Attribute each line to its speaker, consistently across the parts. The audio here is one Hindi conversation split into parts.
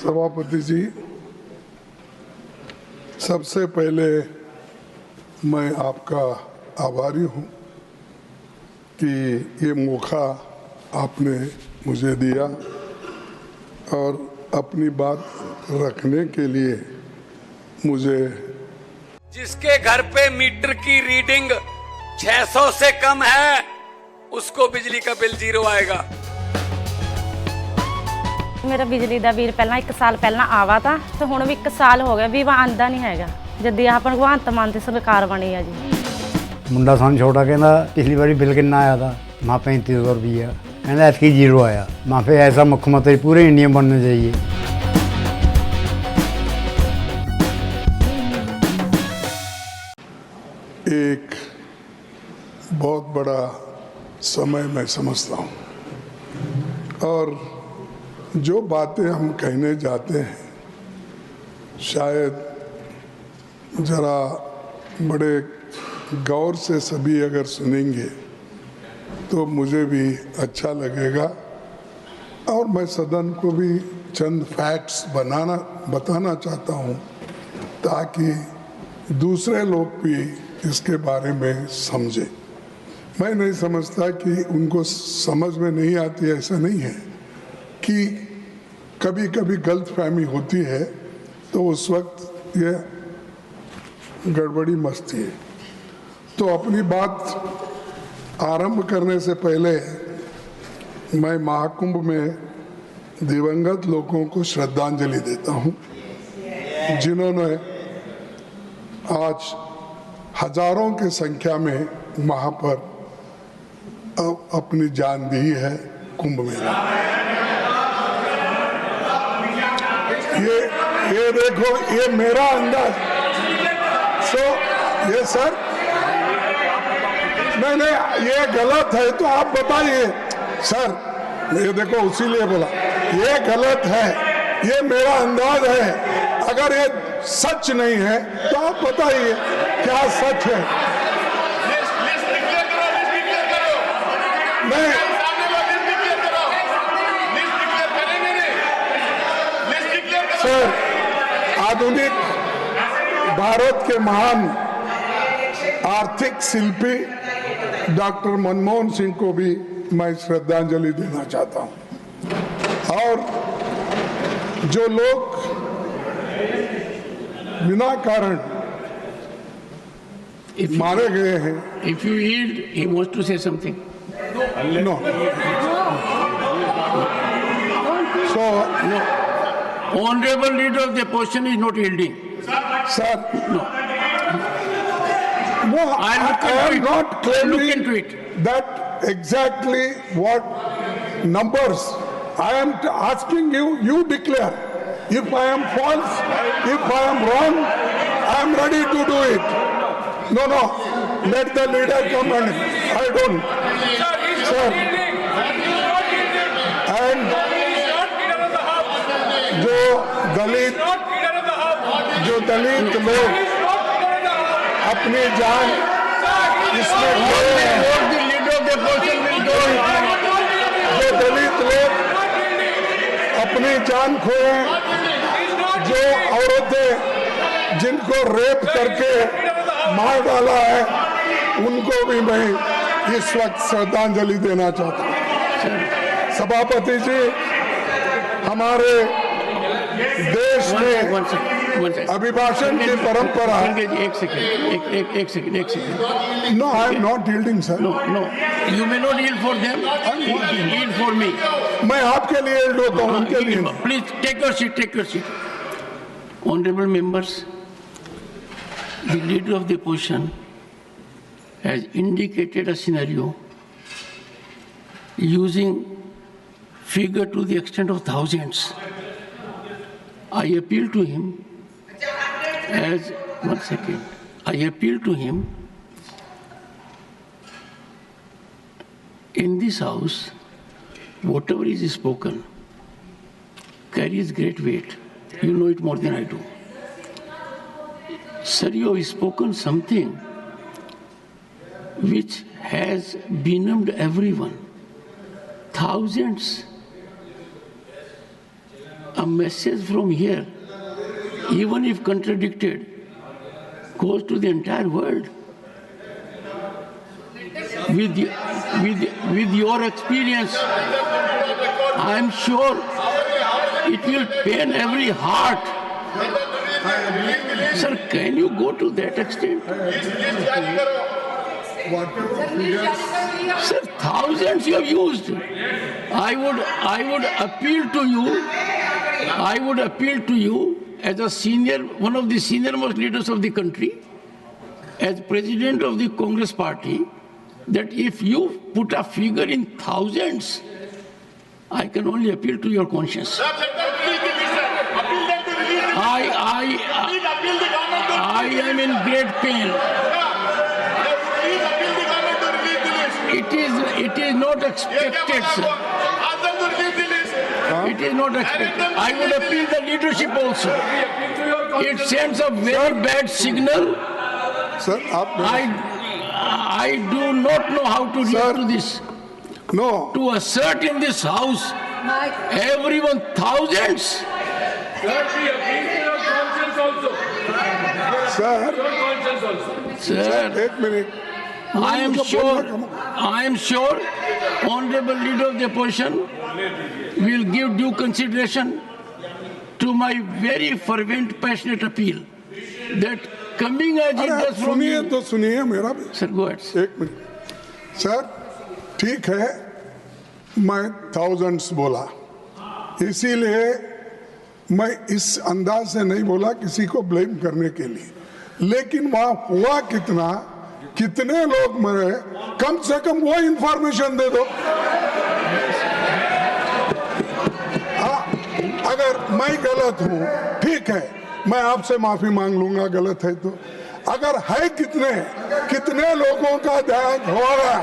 Speaker 1: सभापति जी, सबसे पहले मैं आपका आभारी हूं कि ये मौका आपने मुझे दिया और अपनी बात रखने के लिए मुझे।
Speaker 2: जिसके घर पे मीटर की रीडिंग 600 से कम है उसको बिजली का बिल 0 आएगा।
Speaker 3: मेरा बिजली ਦਾ ਬਿੱਲ ਪਹਿਲਾਂ 1 ਸਾਲ ਪਹਿਲਾਂ ਆਵਾ ਤਾਂ ਤੇ ਹੁਣ ਵੀ 1 ਸਾਲ ਹੋ ਗਿਆ ਵੀ ਆਂਦਾ ਨਹੀਂ ਹੈਗਾ ਜਦ ਆਹ ਭਗਵੰਤ ਮਾਨ ਦੀ ਸਰਕਾਰ ਬਣੀ ਆ ਜੀ।
Speaker 4: ਮੁੰਡਾ ਸਾਨੂੰ ਛੋਟਾ ਕਹਿੰਦਾ ਪਿਛਲੀ ਵਾਰੀ ਬਿੱਲ ਕਿੰਨਾ ਆਇਆ था माँ 3500 रुपया कहना ऐसी 0 आया। माँ फिर ऐसा मुख्यमंत्री पूरे इंडिया में बनना चाहिए।
Speaker 1: एक बहुत बड़ा समय मैं समझता हूँ और जो बातें हम कहने जाते हैं शायद ज़रा बड़े गौर से सभी अगर सुनेंगे तो मुझे भी अच्छा लगेगा और मैं सदन को भी चंद फैक्ट्स बताना चाहता हूँ ताकि दूसरे लोग भी इसके बारे में समझें। मैं नहीं समझता कि उनको समझ में नहीं आती, ऐसा नहीं है कि कभी कभी गलतफहमी होती है तो उस वक्त ये गड़बड़ी मचती है। तो अपनी बात आरंभ करने से पहले मैं महाकुंभ में दिवंगत लोगों को श्रद्धांजलि देता हूं जिन्होंने आज हजारों की संख्या में वहां पर अपनी जान दी है कुंभ मेला। ये देखो, ये मेरा अंदाज। ये सर नहीं, ये गलत है तो आप बताइए सर। ये देखो, उसीलिए बोला ये गलत है, ये मेरा अंदाज है। अगर ये सच नहीं है तो आप बताइए क्या सच है। मैं सर, आधुनिक भारत के महान आर्थिक शिल्पी डॉक्टर मनमोहन सिंह को भी मैं श्रद्धांजलि देना चाहता हूं। और जो लोग बिना कारण मारे गए हैं।
Speaker 5: If you yield, he wants to say something.
Speaker 1: No. So
Speaker 5: no. Honorable leader of the opposition is not yielding.
Speaker 1: Sir,
Speaker 5: no.
Speaker 1: No, I am not claiming
Speaker 5: it.
Speaker 1: that exactly what numbers. I am asking you, you declare. If I am false, if I am wrong, I am ready to do it. No, let the leader come and I don't. Sir, and जो दलित लोग अपनी जान इसमें जो दलित लोग अपनी जान खोए, जो औरतें जिनको रेप करके मार डाला है, उनको भी मैं इस वक्त श्रद्धांजलि देना चाहता हूँ। सभापति जी, हमारे देश में अभिभाषण की परंपरा।
Speaker 5: एक second.
Speaker 1: No, I am not yielding, sir.
Speaker 5: No. You may not yield for them. Yield for me.
Speaker 1: मैं आपके लिए yield होता हूँ, उनके लिए नहीं।
Speaker 5: Please take your seat. Honorable members, the leader of the opposition has indicated a scenario using figure to the extent of thousands. I appeal to him in this house, whatever is spoken carries great weight. You know it more than I do. Sir, you have spoken something which has benumbed everyone. Thousands a message from here, even if contradicted, goes to the entire world. With your experience, I am sure it will pain every heart. Sir, can you go to that extent? Sir, thousands you have used. I would appeal to you. I would appeal to you as a senior, one of the senior most leaders of the country, as president of the Congress party, that if you put a figure in thousands, I can only appeal to your conscience. I am in great pain. It is not expected, sir. It is not expected. I would appeal the leadership also. It sends a very bad signal.
Speaker 1: Sir,
Speaker 5: I do not know how to react to this.
Speaker 1: No.
Speaker 5: To assert in this house, everyone, thousands.
Speaker 1: Sir,
Speaker 5: Sir,
Speaker 1: 1 minute.
Speaker 5: I am sure, Honorable Leader of the Opposition will give due consideration to my very fervent, passionate appeal that coming as it does from
Speaker 1: सुनिए
Speaker 5: you.
Speaker 1: तो सुनिए मेरा भी।
Speaker 5: Sir, go ahead.
Speaker 1: 1 minute. Sir, ठीक है, मैं thousands बोला, इसीलिए मैं इस अंदाज से नहीं बोला किसी को ब्लेम करने के लिए, लेकिन वहां हुआ कितना, कितने लोग मरे, कम से कम वो इंफॉर्मेशन दे दो। अगर मैं गलत हूं, ठीक है, मैं आपसे माफी मांग लूंगा गलत है तो। अगर है कितने लोगों का देहांत हुआ,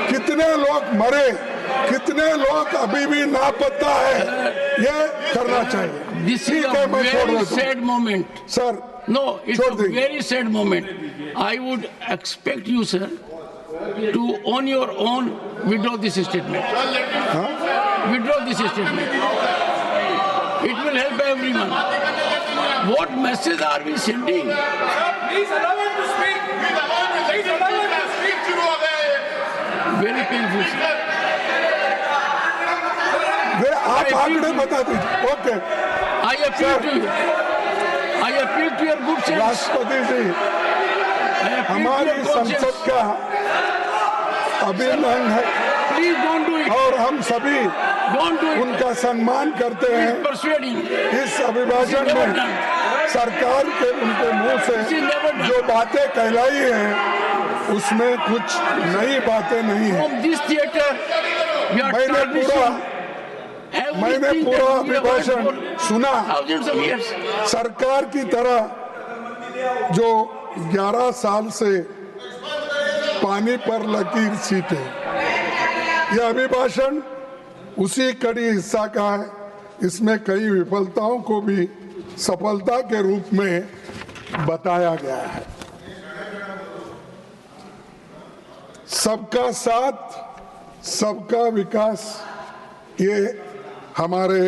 Speaker 1: कितने लोग मरे, कितने लोग अभी भी लापता है, ये करना चाहिए।
Speaker 5: This is a very sad moment.
Speaker 1: Sir,
Speaker 5: No, it's a very sad moment. I would expect you, sir, to on your own withdraw this statement. Withdraw this statement. It will help everyone. What message are we sending?
Speaker 2: Please allow him to speak. Please allow him to speak.
Speaker 5: Very painful, sir.
Speaker 1: आप आंकड़े बता दीजिए। Okay.
Speaker 5: I appeal to you. I appeal to your good sense.
Speaker 1: राष्ट्रपति जी, हमारी संसद का अभिनंदन है।
Speaker 5: Please don't do it.
Speaker 1: और हम सभी
Speaker 5: Don't do it.
Speaker 1: उनका सम्मान करते हैं।
Speaker 5: Persuading.
Speaker 1: इस अभिभाषण में सरकार के उनके मुंह से जो बातें कहलाई हैं, उसमें कुछ नई बातें नहीं हैं।
Speaker 5: From this theater, we are
Speaker 1: मैंने पूरा अभिभाषण सुना।
Speaker 5: thousands of years.
Speaker 1: सरकार की तरह जो 11 साल से पानी पर लकीर सीटे, यह अभिभाषण उसी कड़ी हिस्सा का है। इसमें कई विफलताओं को भी सफलता के रूप में बताया गया है। सबका साथ, सबका विकास, ये हमारे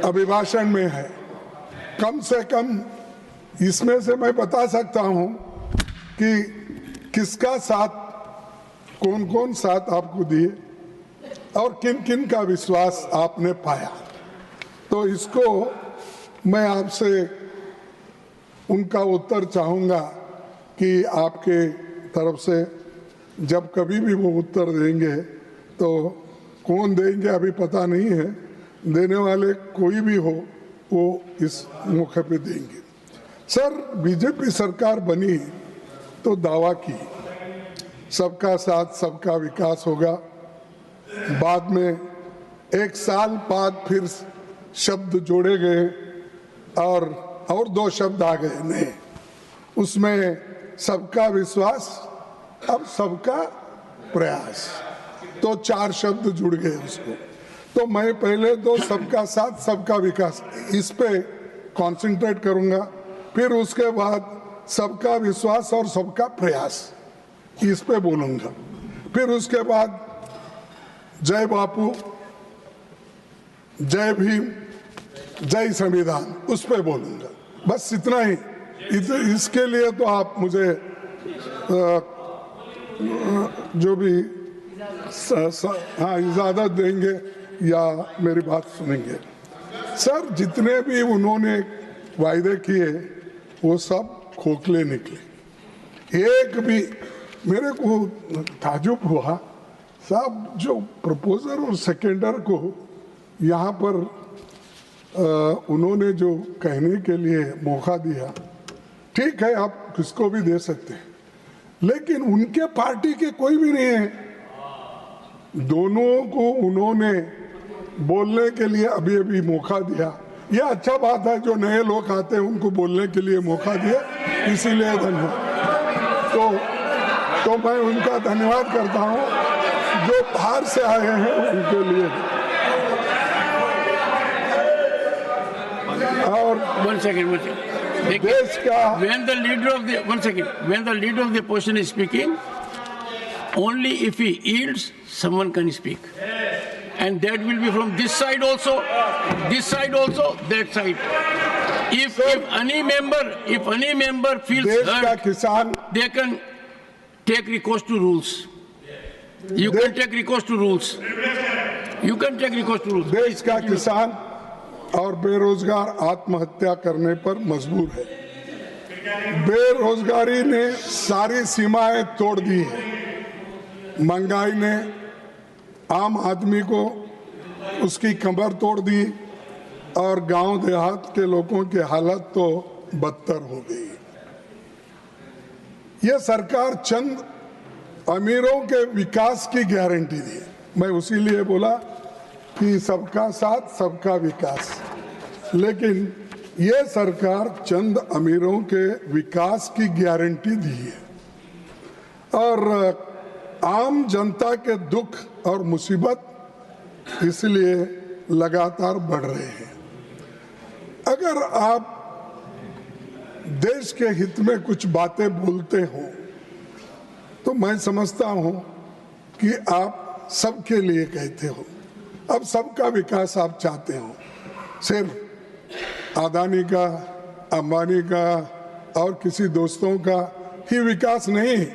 Speaker 1: अभिभाषण में है। कम से कम इसमें से मैं बता सकता हूं कि किसका साथ, कौन कौन साथ आपको दिए और किन किन का विश्वास आपने पाया। तो इसको मैं आपसे उनका उत्तर चाहूँगा कि आपके तरफ से जब कभी भी वो उत्तर देंगे तो कौन देंगे अभी पता नहीं है, देने वाले कोई भी हो वो इस मौके पे देंगे। सर, बीजेपी सरकार बनी तो दावा की सबका साथ सबका विकास होगा। बाद में 1 साल बाद फिर शब्द जोड़े गए और 2 शब्द आ गए नए, उसमें सबका विश्वास, अब सबका प्रयास, तो 4 शब्द जुड़ गए उसको। तो मैं पहले तो सबका साथ सबका विकास इस पे कंसंट्रेट करूंगा, फिर उसके बाद सबका विश्वास और सबका प्रयास इस पे बोलूंगा, फिर उसके बाद जय बापू, जय भीम जय संविधान, उस पर बोलूंगा, बस इतना ही। इसके लिए तो आप मुझे जो भी हाँ इजाज़त देंगे या मेरी बात सुनेंगे। सर, जितने भी उन्होंने वायदे किए वो सब खोखले निकले, एक भी। मेरे को ताजुब हुआ साहब, जो प्रपोजर और सेकेंडर को यहाँ पर उन्होंने जो कहने के लिए मौका दिया, ठीक है आप किसको भी दे सकते हैं, लेकिन उनके पार्टी के कोई भी नहीं है। दोनों को उन्होंने बोलने के लिए अभी अभी मौका दिया। यह अच्छा बात है, जो नए लोग आते हैं उनको बोलने के लिए मौका दिया, इसीलिए धन्यवाद। तो मैं उनका धन्यवाद करता हूँ, जो बाहर से आए हैं उनके लिए। और
Speaker 5: one second.
Speaker 1: देश का
Speaker 5: When the leader of the when the leader of the opposition is speaking, only if he yields, someone can speak, and that will be from this side also, that side. If any member feels
Speaker 1: देश का
Speaker 5: hurt,
Speaker 1: किसान,
Speaker 5: they can take recourse to rules. You can take recourse to rules.
Speaker 1: देश का किसान और बेरोजगार आत्महत्या करने पर मजबूर है। बेरोजगारी ने सारी सीमाएं तोड़ दी है। महंगाई ने आम आदमी को उसकी कमर तोड़ दी और गांव देहात के लोगों की हालत तो बदतर हो गई। ये सरकार चंद अमीरों के विकास की गारंटी दी। मैं उसी लिए बोला कि सबका साथ सबका विकास, लेकिन ये सरकार चंद अमीरों के विकास की गारंटी दी है और आम जनता के दुख और मुसीबत इसलिए लगातार बढ़ रहे हैं। अगर आप देश के हित में कुछ बातें बोलते हो तो मैं समझता हूं कि आप सबके लिए कहते हो। अब सबका विकास आप चाहते हो, सिर्फ अदानी का, अंबानी का और किसी दोस्तों का ही विकास नहीं।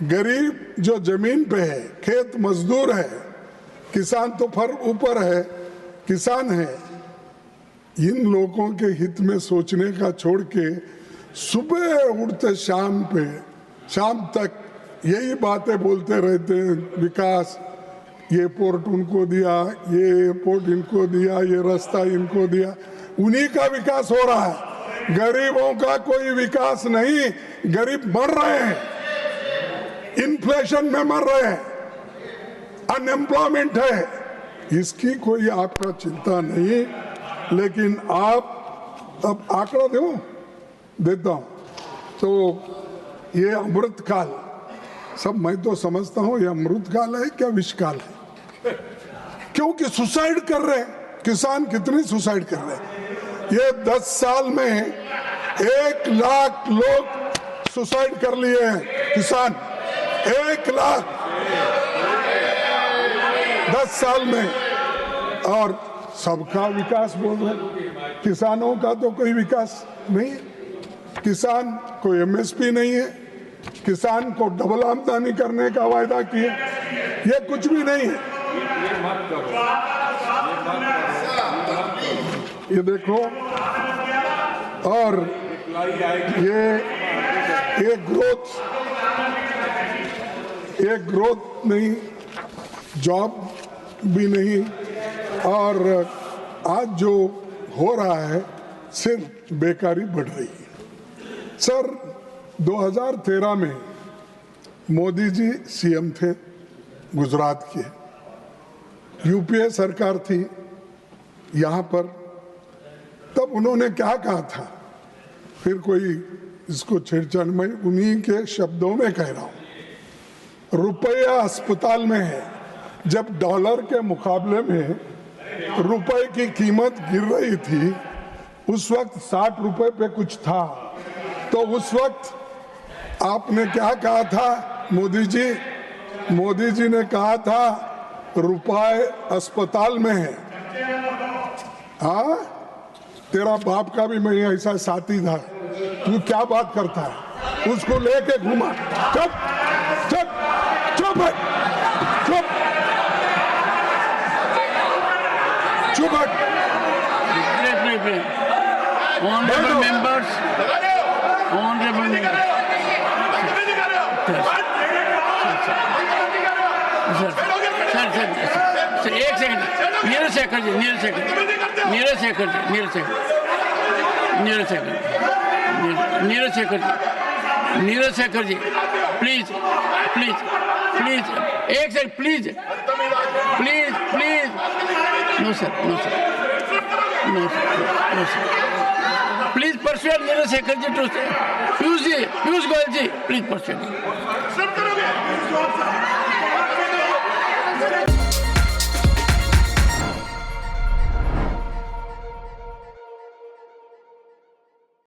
Speaker 1: गरीब जो जमीन पे है, खेत मजदूर है, किसान तो फर ऊपर है, किसान है, इन लोगों के हित में सोचने का छोड़ के सुबह उठते शाम तक यही बातें बोलते रहते हैं। विकास, ये पोर्ट उनको दिया, ये पोर्ट इनको दिया, ये रास्ता इनको दिया, उन्हीं का विकास हो रहा है। गरीबों का कोई विकास नहीं। गरीब मर रहे हैं, इन्फ्लेशन में मर रहे हैं, अनएम्प्लॉयमेंट है, इसकी कोई आपका चिंता नहीं। लेकिन आप अब आंकड़ा देता हूं तो ये अमृत काल, सब मैं तो समझता हूं ये अमृत काल है क्या विष काल है, क्योंकि सुसाइड कर रहे हैं किसान। कितने सुसाइड कर रहे हैं? ये 10 साल में 1 लाख लोग सुसाइड कर लिए हैं किसान। 1 लाख 10 साल में। और सबका विकास बोल रहे, किसानों का तो कोई विकास नहीं है। किसान को एमएसपी नहीं है, किसान को डबल आमदनी करने का वायदा किए, ये कुछ भी नहीं है। ये देखो, और ये ग्रोथ नहीं, जॉब भी नहीं, और आज जो हो रहा है सिर्फ बेकारी बढ़ रही है। सर, 2013 में मोदी जी सीएम थे गुजरात के, यूपीए सरकार थी यहाँ पर, तब उन्होंने क्या कहा था? फिर कोई इसको छेड़छाड़, मैं उन्हीं के शब्दों में कह रहा हूँ। रुपया अस्पताल में है। जब डॉलर के मुकाबले में रुपए की कीमत गिर रही थी, उस वक्त 60 रुपए पे कुछ था, तो उस वक्त आपने क्या कहा था? मोदी जी ने कहा था रुपए अस्पताल में है। हाँ, तेरा बाप का भी मैं ऐसा साथी था, तू क्या बात करता है? उसको लेके घुमा। चुप चुप चुप है, चुप चुप है।
Speaker 5: Honorable members, honorable members. Sir एक second, Neeraj Shekhar ji, Neeraj Shekhar ji, Neeraj Shekhar ji, Neeraj Shekhar, Neeraj Shekhar, Neeraj Shekhar ji, Neeraj Shekhar ji, please please please एक second, please please please. No sir, no sir, no sir, no sir. Please persuade Neeraj Shekhar ji to Piyush Goyal ji, please persuade him.